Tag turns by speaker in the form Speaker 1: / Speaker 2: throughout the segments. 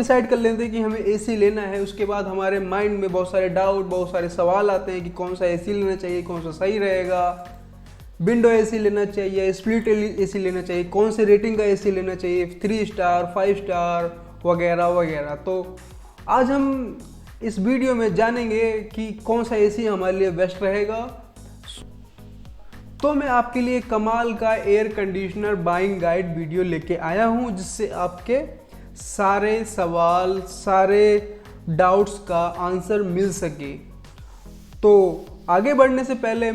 Speaker 1: Decide कर लेते हैं कि हमें एसी लेना है। उसके बाद हमारे माइंड में बहुत सारे डाउट, बहुत सारे सवाल आते हैं कि कौन सा एसी लेना चाहिए, कौन सा सही रहेगा, विंडो एसी लेना चाहिए, स्प्लिट एसी लेना चाहिए, कौन से रेटिंग का एसी लेना चाहिए, 3 स्टार 5 स्टार वगैरह वगैरह। तो आज हम इस वीडियो में जानेंगे कि कौन सा एसी हमारे लिए बेस्ट रहेगा। तो मैं आपके लिए कमाल का air conditioner buying guide video लेके आया हूं, जिससे आपके सारे सवाल, सारे डाउट्स का आंसर मिल सके। तो आगे बढ़ने से पहले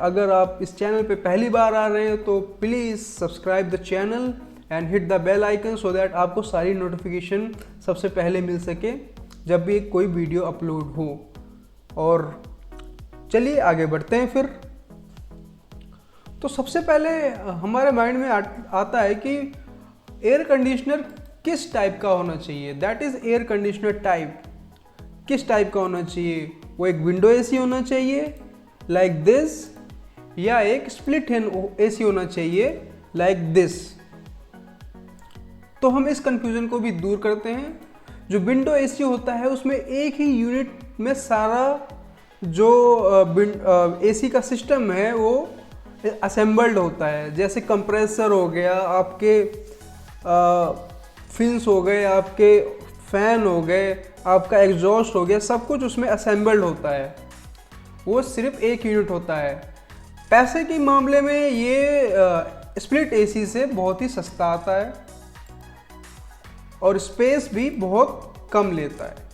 Speaker 1: अगर आप इस चैनल पे पहली बार आ रहे हैं तो please subscribe the channel and hit the bell icon so that आपको सारी नोटिफिकेशन सबसे पहले मिल सके जब भी कोई वीडियो अपलोड हो। और चलिए आगे बढ़ते हैं फिर। तो सबसे पहले हमारे माइंड में आता है कि एयर कंडीशनर किस टाइप का होना चाहिए। That is air conditioner type किस टाइप का होना चाहिए। वो एक विंडो एसी होना चाहिए लाइक दिस, या एक स्प्लिट हैंड एसी होना चाहिए लाइक दिस। तो हम इस कंफ्यूजन को भी दूर करते हैं। जो विंडो एसी होता है उसमें एक ही यूनिट में सारा जो एसी का सिस्टम है वो असेंबल्ड होता है। जैसे कंप्रेसर हो गया, आपके फिन्स हो गए, आपके फैन हो गए, आपका एग्जॉस्ट हो गया, सब कुछ उसमें असेंबल्ड होता है। वो सिर्फ एक यूनिट होता है। पैसे के मामले में ये स्प्लिट एसी से बहुत ही सस्ता आता है और स्पेस भी बहुत कम लेता है।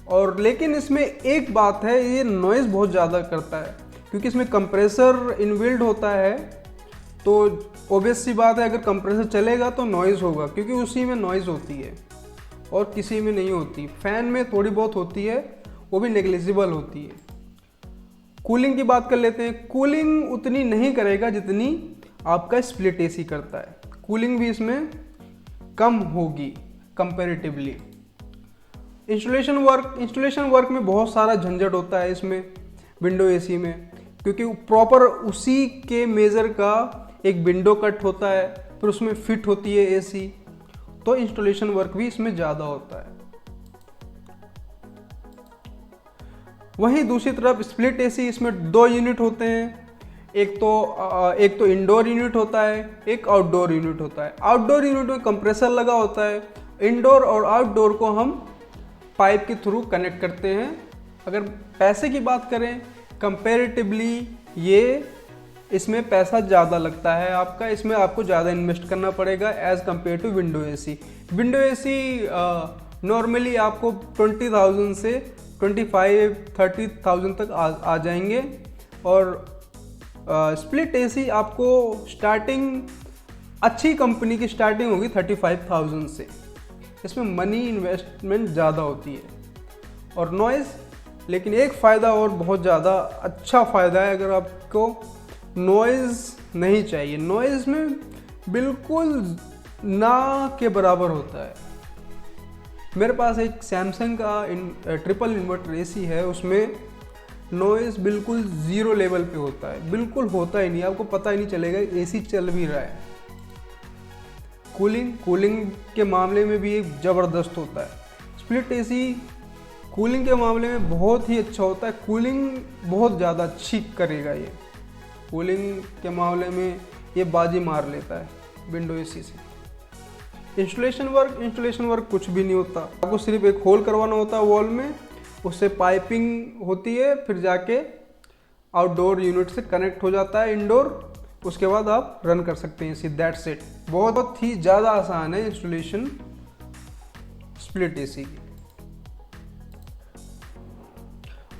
Speaker 1: और लेकिन इसमें एक बात है, ये नॉइज़ बहुत ज़्यादा करता है क्योंकि इसमें कंप्रेसर इनबिल्ड होता है। तो ऑब्वियस सी बात है, अगर कंप्रेसर चलेगा तो नॉइज़ होगा, क्योंकि उसी में नॉइज़ होती है और किसी में नहीं होती। फैन में थोड़ी बहुत होती है, वो भी नेग्लिजिबल होती है। कूलिंग की बात कर लेते हैं। कूलिंग उतनी नहीं करेगा जितनी आपका स्प्लिट एसी करता है। कूलिंग भी इसमें कम होगी कंपैरेटिवली। इंस्टॉलेशन वर्क में बहुत सारा झंझट होता है इसमें विंडो एसी में, क्योंकि प्रॉपर उसी के मेज़र का एक विंडो कट होता है, फिर उसमें फिट होती है एसी। तो इंस्टॉलेशन वर्क भी इसमें ज़्यादा होता है। वहीं दूसरी तरफ स्प्लिट एसी, इसमें 2 यूनिट होते हैं। एक तो इंडोर यूनिट होता है, एक आउटडोर यूनिट होता है। आउटडोर यूनिट में कंप्रेसर लगा होता है। इंडोर और आउटडोर को हम पाइप के थ्रू कनेक्ट करते हैं। अगर पैसे की बात करें कंपैरेटिवली, ये इसमें पैसा ज़्यादा लगता है आपका। इसमें आपको ज़्यादा इन्वेस्ट करना पड़ेगा as compare to window AC. Window AC normally आपको 20,000 से 25-30,000 तक आ जाएंगे। और स्प्लिट एसी आपको स्टार्टिंग, अच्छी कंपनी की स्टार्टिंग होगी 35,000 से। इसमें मनी इन्वेस्टमेंट ज़्यादा होती है और नॉइज़। लेकिन एक फ़ायदा और बहुत ज़्यादा अच्छा फ़ायदा है, अगर आपको नॉइज़ नहीं चाहिए। नॉइज़ में बिल्कुल ना के बराबर होता है। मेरे पास एक सैमसंग का ट्रिपल इन्वर्टर एसी है, उसमें नॉइज़ बिल्कुल ज़ीरो लेवल पे होता है। बिल्कुल होता ही नहीं, आपको पता ही नहीं चलेगा एसी चल भी रहा है। कूलिंग के मामले में भी एक ज़बरदस्त होता है। स्प्लिट एसी कूलिंग के मामले में बहुत ही अच्छा होता है। कूलिंग बहुत ज़्यादा अच्छी करेगा ये। कूलिंग के मामले में ये बाजी मार लेता है विंडो एसी से। इंस्टॉलेशन वर्क कुछ भी नहीं होता। आपको सिर्फ एक होल करवाना होता है वॉल में, उससे पाइपिंग होती है, फिर जाके आउटडोर यूनिट से कनेक्ट हो जाता है इंडोर। उसके बाद आप रन कर सकते हैं एसी। That's it. बहुत ही ज़्यादा आसान है इंस्टॉलेशन स्प्लिट एसी की।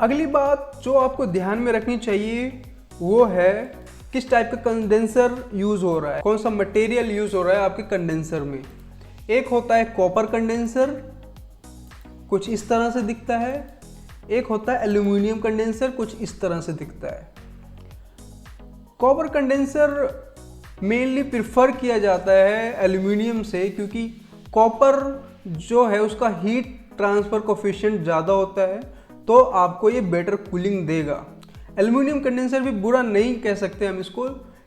Speaker 1: अगली बात जो आपको ध्यान में रखनी चाहिए वो है किस टाइप का कंडेंसर यूज़ हो रहा है, कौन सा मटेरियल यूज़ हो रहा है आपके कंडेंसर में। एक होता है कॉपर कंडेंसर, कुछ इस तरह से दिखता है। एक होता है एल्यूमिनियम कंडेंसर, कुछ इस तरह से दिखता है। कॉपर कंडेंसर मेनली प्रिफर किया जाता है एल्यूमिनियम से, क्योंकि कॉपर जो है उसका हीट ट्रांसफ़र कोफिशिएंट ज़्यादा होता है, तो आपको ये बेटर कूलिंग देगा। एल्यूमिनियम कंडेंसर भी बुरा नहीं कह सकते हम इसको,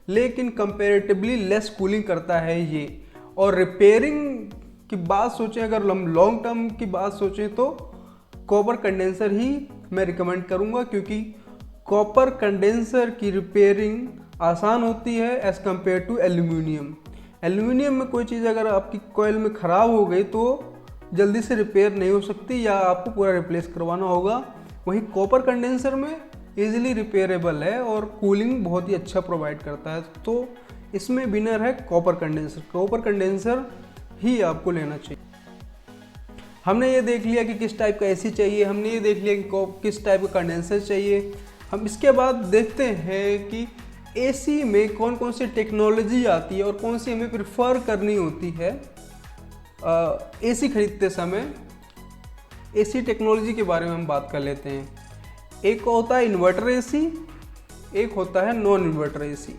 Speaker 1: लेकिन कंपैरेटिवली लेस कूलिंग करता है ये। और रिपेयरिंग की बात सोचें, अगर हम लॉन्ग टर्म की बात सोचें तो कॉपर कंडेंसर ही मैं रिकमेंड करूँगा, क्योंकि कॉपर कंडेंसर की रिपेयरिंग आसान होती है as compare to aluminium. Aluminium में कोई चीज़ अगर आपकी कॉइल में ख़राब हो गई तो जल्दी से रिपेयर नहीं हो सकती या आपको पूरा रिप्लेस करवाना होगा। वहीं कॉपर कंडेंसर में इजीली रिपेयरेबल है और कूलिंग बहुत ही अच्छा प्रोवाइड करता है, तो इसमें विनर है कॉपर कंडेंसर। कॉपर कंडेंसर ही आपको लेना चाहिए। हमने ये देख लिया कि किस टाइप का एसी चाहिए, हमने ये देख लिया कि किस टाइप का कंडेंसर चाहिए। हम इसके बाद देखते हैं कि एसी में कौन कौन सी टेक्नोलॉजी आती है और कौन सी हमें प्रेफर करनी होती है एसी खरीदते समय। एसी टेक्नोलॉजी के बारे में हम बात कर लेते हैं। एक होता है इन्वर्टर एसी, एक होता है नॉन इन्वर्टर एसी।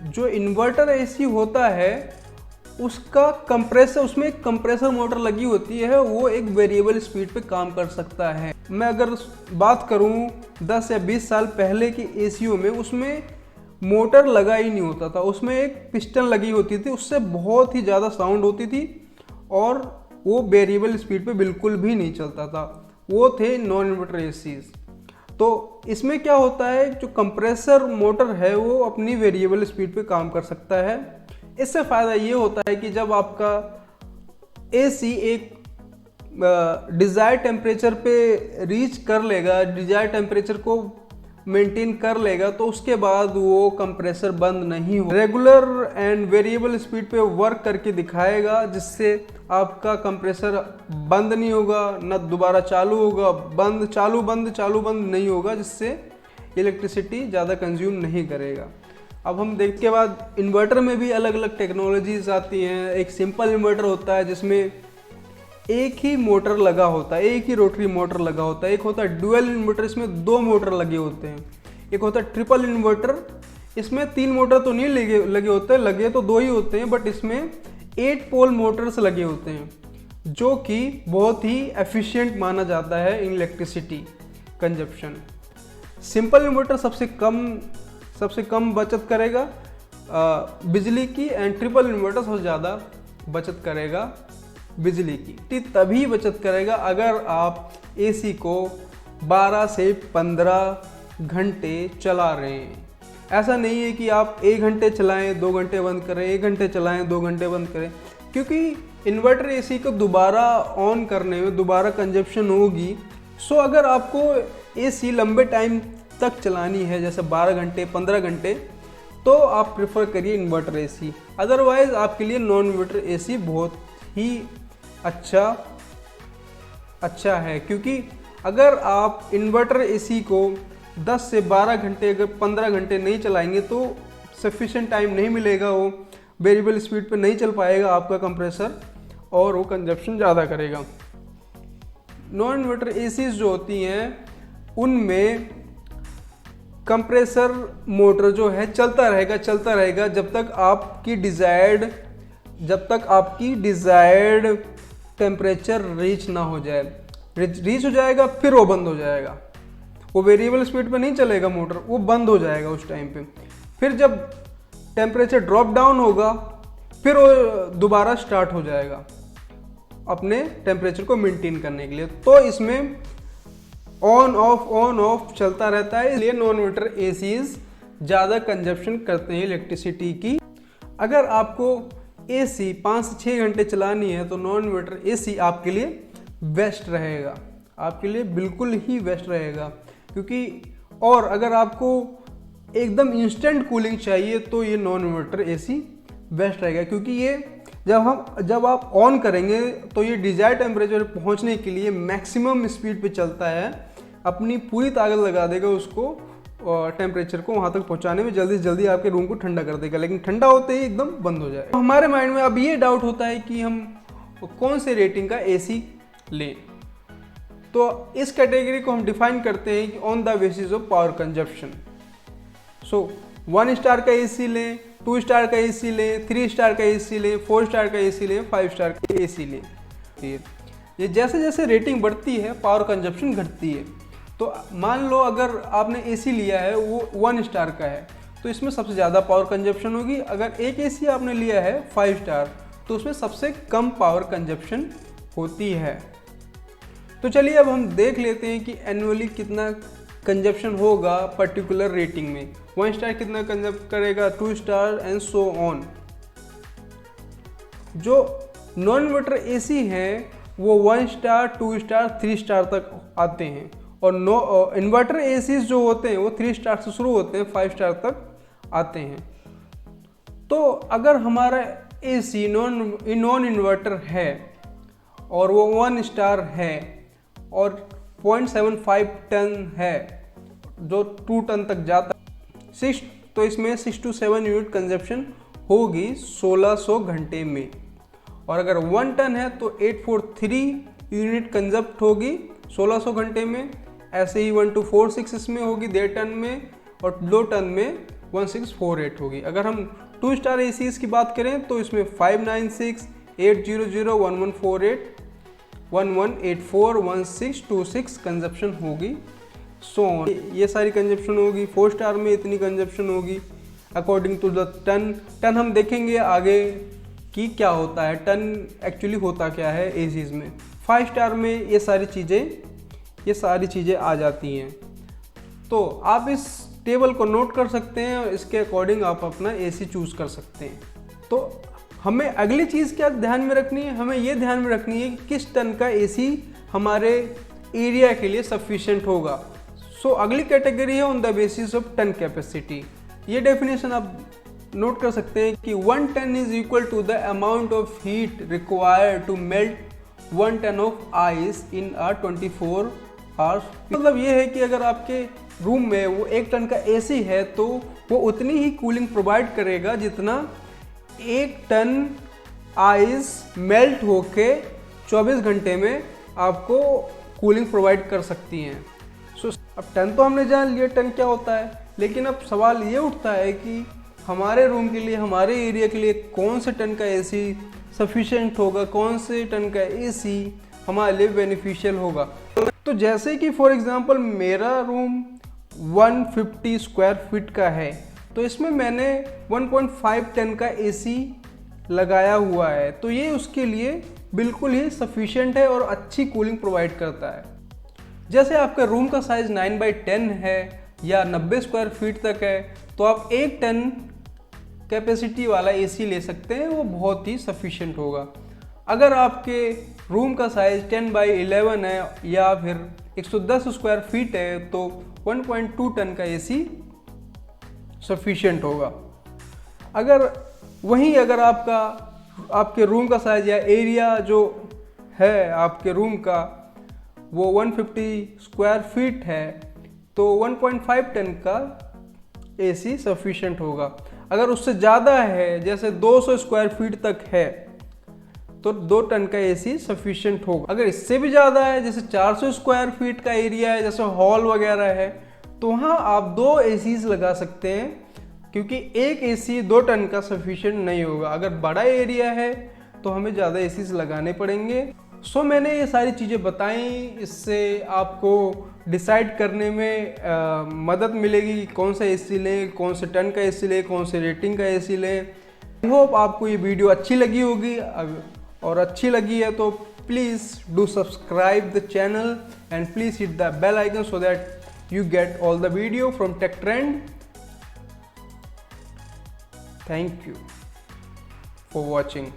Speaker 1: जो इन्वर्टर एसी होता है उसका कंप्रेसर, उसमें एक कंप्रेसर मोटर लगी होती है, वो एक वेरिएबल स्पीड पे काम कर सकता है। मैं अगर बात करूं 10 या 20 साल पहले की एसीओ में, उसमें मोटर लगा ही नहीं होता था, उसमें एक पिस्टन लगी होती थी, उससे बहुत ही ज़्यादा साउंड होती थी और वो वेरिएबल स्पीड पे बिल्कुल भी नहीं चलता था। वो थे नॉन इन्वर्टर एसीज। तो इसमें क्या होता है, जो कंप्रेसर मोटर है वो अपनी वेरिएबल स्पीड पे काम कर सकता है। इससे फ़ायदा ये होता है कि जब आपका एसी एक डिज़ायर टेम्परेचर पे रीच कर लेगा, डिज़ायर टेम्परेचर को मेंटेन कर लेगा, तो उसके बाद वो कंप्रेसर बंद नहीं हो, रेगुलर एंड वेरिएबल स्पीड पे वर्क करके दिखाएगा, जिससे आपका कंप्रेसर बंद नहीं होगा, न दोबारा चालू होगा, बंद चालू बंद चालू बंद नहीं होगा, जिससे इलेक्ट्रिसिटी ज़्यादा कंज्यूम नहीं करेगा। अब हम देखने के बाद इन्वर्टर में भी अलग अलग टेक्नोलॉजीज आती हैं। एक सिंपल इन्वर्टर होता है जिसमें एक ही मोटर लगा होता है, एक ही रोटरी मोटर लगा होता है। एक होता है डुअल इन्वर्टर, इसमें 2 मोटर लगे होते हैं। एक होता है ट्रिपल इन्वर्टर, इसमें 3 मोटर तो नहीं लगे होते, लगे तो 2 ही होते हैं, बट इसमें 8 पोल मोटर्स लगे होते हैं, जो कि बहुत ही एफिशिएंट माना जाता है in electricity consumption. Simple inverter सबसे कम बचत करेगा बिजली की, एंड ट्रिपल इन्वर्टर सबसे ज़्यादा बचत करेगा बिजली की। तभी बचत करेगा अगर आप एसी को 12 से 15 घंटे चला रहे हैं। ऐसा नहीं है कि आप 1 घंटे चलाएं 2 घंटे बंद करें, 1 घंटे चलाएं 2 घंटे बंद करें, क्योंकि इन्वर्टर एसी को दोबारा ऑन करने में दोबारा कंजप्शन होगी। सो अगर आपको एसी लंबे टाइम तक चलानी है, जैसे 12 घंटे 15 घंटे, तो आप प्रेफर करिए इन्वर्टर एसी। अदरवाइज़ आपके लिए नॉन इन्वर्टर एसी बहुत ही अच्छा है, क्योंकि अगर आप इन्वर्टर एसी को 10 से 12 घंटे अगर 15 घंटे नहीं चलाएंगे तो सफिशिएंट टाइम नहीं मिलेगा, वो वेरिएबल स्पीड पे नहीं चल पाएगा आपका कंप्रेसर और वो कंजप्शन ज़्यादा करेगा। नॉन इन्वर्टर एसीज जो होती हैं उनमें कंप्रेसर मोटर जो है चलता रहेगा जब तक आपकी डिज़ायर्ड टेम्परेचर रीच ना हो जाए। रीच हो जाएगा फिर वो बंद हो जाएगा, वो वेरिएबल स्पीड पे नहीं चलेगा मोटर, वो बंद हो जाएगा उस टाइम पे। फिर जब टेम्परेचर ड्रॉप डाउन होगा फिर वो दोबारा स्टार्ट हो जाएगा अपने टेम्परेचर को मेंटेन करने के लिए। तो इसमें ऑन ऑफ चलता रहता है, इसलिए नॉन इन्वर्टर एसीज ज़्यादा कंजप्शन करते हैं इलेक्ट्रिसिटी की। अगर आपको एसी 5 से 6 घंटे चलानी है तो नॉन इन्वर्टर एसी आपके लिए बेस्ट रहेगा, आपके लिए बिल्कुल ही बेस्ट रहेगा। क्योंकि और अगर आपको एकदम इंस्टेंट कूलिंग चाहिए तो ये नॉन इन्वर्टर एसी बेस्ट रहेगा, क्योंकि ये जब आप ऑन करेंगे तो ये डिजायर्ड टेम्परेचर पहुंचने के लिए मैक्सिमम स्पीड पे चलता है, अपनी पूरी ताकत लगा देगा उसको टेम्परेचर को वहाँ तक पहुँचाने में, जल्दी से जल्दी आपके रूम को ठंडा कर देगा, लेकिन ठंडा होते ही एकदम बंद हो जाएगा। हमारे माइंड में अब ये डाउट होता है कि हम कौन से रेटिंग का एसी लें। तो इस कैटेगरी को हम डिफाइन करते हैं कि on the basis of power consumption. So 1 star का एसी लें, 2 स्टार का एसी लें, 3 स्टार का एसी लें, 4 स्टार का एसी लें, 5 स्टार का एसी लें। ये जैसे जैसे रेटिंग बढ़ती है पावर कंजप्शन घटती है। तो मान लो अगर आपने एसी लिया है वो 1 स्टार का है तो इसमें सबसे ज़्यादा पावर कंजप्शन होगी। अगर एक एसी आपने लिया है 5 स्टार तो उसमें सबसे कम पावर कंजप्शन होती है। तो चलिए अब हम देख लेते हैं कि एनुअली कितना कंजप्शन होगा पर्टिकुलर रेटिंग में। 1 स्टार कितना कंजप्ट करेगा, 2 स्टार एंड सो ऑन। जो नॉन इन्वर्टर एसी हैं वो 1 स्टार, 2 स्टार, 3 स्टार तक आते हैं, और इन्वर्टर एसीज जो होते हैं वो 3 स्टार से शुरू होते हैं, 5 स्टार तक आते हैं। तो अगर हमारा एसी नॉन इन्वर्टर है और वो 1 स्टार है और 0.75 टन है, जो 2 टन तक जाता है, तो इसमें 6 to 7 यूनिट कंजप्शन होगी 1600 घंटे में। और अगर 1 टन है तो 843 यूनिट कंजप्ट होगी 1600 घंटे में। ऐसे ही 1 to 4 इसमें होगी 1.5 टन में, और 2 टन में 1648 होगी। अगर हम 2 स्टार एसीज की बात करें तो इसमें 596, 800, 1148, 1184, 1626 कंजप्शन होगी। ये सारी कंजप्शन होगी। 4 स्टार में इतनी कंजप्शन होगी अकॉर्डिंग टू द टन हम देखेंगे आगे कि क्या होता है, टन एक्चुअली होता क्या है एसीज में। 5 स्टार में ये सारी चीज़ें आ जाती हैं। तो आप इस टेबल को नोट कर सकते हैं और इसके अकॉर्डिंग आप अपना एसी चूज़ कर सकते हैं। तो हमें अगली चीज़ क्या ध्यान में रखनी है, हमें ये ध्यान में रखनी है कि किस टन का एसी हमारे एरिया के लिए सफिशिएंट होगा। सो अगली कैटेगरी है on the basis of ton capacity. ये डेफिनेशन आप नोट कर सकते हैं कि 1 ton is equal to the amount of heat required to melt 1 ton of ice in a 24 hours. मतलब ये है कि अगर आपके रूम में वो 1 टन का एसी है तो वो उतनी ही कूलिंग प्रोवाइड करेगा जितना 1 टन आइस मेल्ट होके 24 घंटे में आपको कूलिंग प्रोवाइड कर सकती हैं। सो अब टन तो हमने जान लिया टन क्या होता है, लेकिन अब सवाल ये उठता है कि हमारे रूम के लिए, हमारे एरिया के लिए कौन से टन का एसी सफिशिएंट होगा, कौन से टन का एसी हमारे लिए बेनिफिशियल होगा। तो जैसे कि फॉर एग्जांपल मेरा रूम 150 स्क्वायर फीट का है, तो इसमें मैंने 1.5 टन का एसी लगाया हुआ है, तो ये उसके लिए बिल्कुल ही सफिशिएंट है और अच्छी कूलिंग प्रोवाइड करता है। जैसे आपका रूम का साइज़ 9x10 है या 90 स्क्वायर फीट तक है, तो आप 1 टन कैपेसिटी वाला एसी ले सकते हैं, वो बहुत ही सफिशिएंट होगा। अगर आपके रूम का साइज़ 10x11 है या फिर 110 स्क्वायर फीट है तो 1.2 टन का एसी सफिशिएंट होगा। अगर आपके रूम का साइज़ या एरिया जो है आपके रूम का वो 150 स्क्वायर फीट है तो 1.5 टन का एसी सफिशिएंट होगा। अगर उससे ज़्यादा है, जैसे 200 स्क्वायर फीट तक है, तो 2 टन का एसी सफिशिएंट होगा। अगर इससे भी ज़्यादा है, जैसे 400 स्क्वायर फीट का एरिया है, जैसे हॉल वगैरह है, तो वहाँ आप 2 एसीज लगा सकते हैं, क्योंकि एक एसी 2 टन का सफिशिएंट नहीं होगा। अगर बड़ा एरिया है तो हमें ज़्यादा एसीज लगाने पड़ेंगे। सो मैंने ये सारी चीज़ें बताई, इससे आपको डिसाइड करने में मदद मिलेगी कि कौन सा एसी लें, कौन से टन का एसी लें, कौन से रेटिंग का एसी लें। आई होप आपको ये वीडियो अच्छी लगी होगी, और अच्छी लगी है तो please do subscribe the channel and please hit the bell icon so that you get all the video from Tech Trend. Thank you for watching.